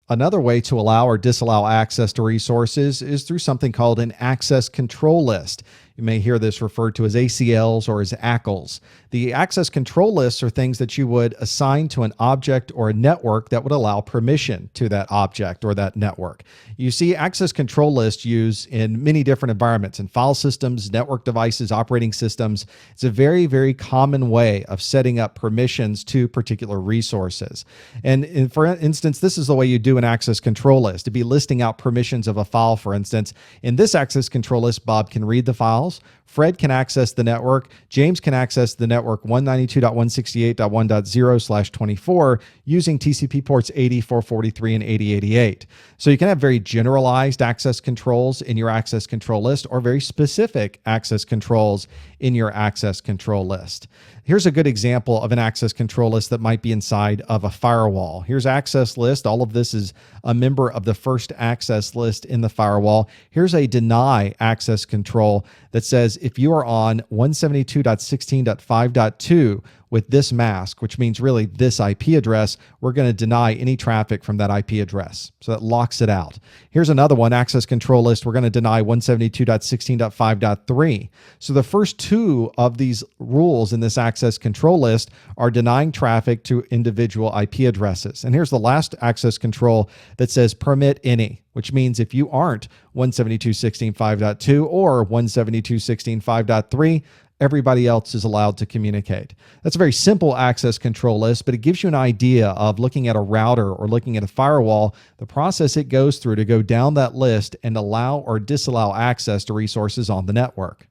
Another way to allow or disallow access to resources is through something called an access control list. You may hear this referred to as ACLs or as ACLs. The access control lists are things that you would assign to an object or a network that would allow permission to that object or that network. You see access control lists used in many different environments, in file systems, network devices, operating systems. It's a very, very common way of setting up permissions to particular resources. And for instance, this is the way you do an access control list. To be listing out permissions of a file, for instance. In this access control list, Bob can read the files. Fred can access the network. James can access the network 192.168.1.0/24 using TCP ports 80, 443, and 8088. So you can have very generalized access controls in your access control list or very specific access controls in your access control list. Here's a good example of an access control list that might be inside of a firewall. Here's access list. All of this is a member of the first access list in the firewall. Here's a deny access control that says if you are on 172.16.5.2 with this mask, which means really this IP address, we're going to deny any traffic from that IP address. So that locks it out. Here's another one, access control list. We're going to deny 172.16.5.3. So the first two of these rules in this access control list are denying traffic to individual IP addresses. And here's the last access control that says permit any, which means if you aren't 172.16.5.2 or 172.16.5.3, everybody else is allowed to communicate. That's a very simple access control list, but it gives you an idea of looking at a router or looking at a firewall, the process it goes through to go down that list and allow or disallow access to resources on the network.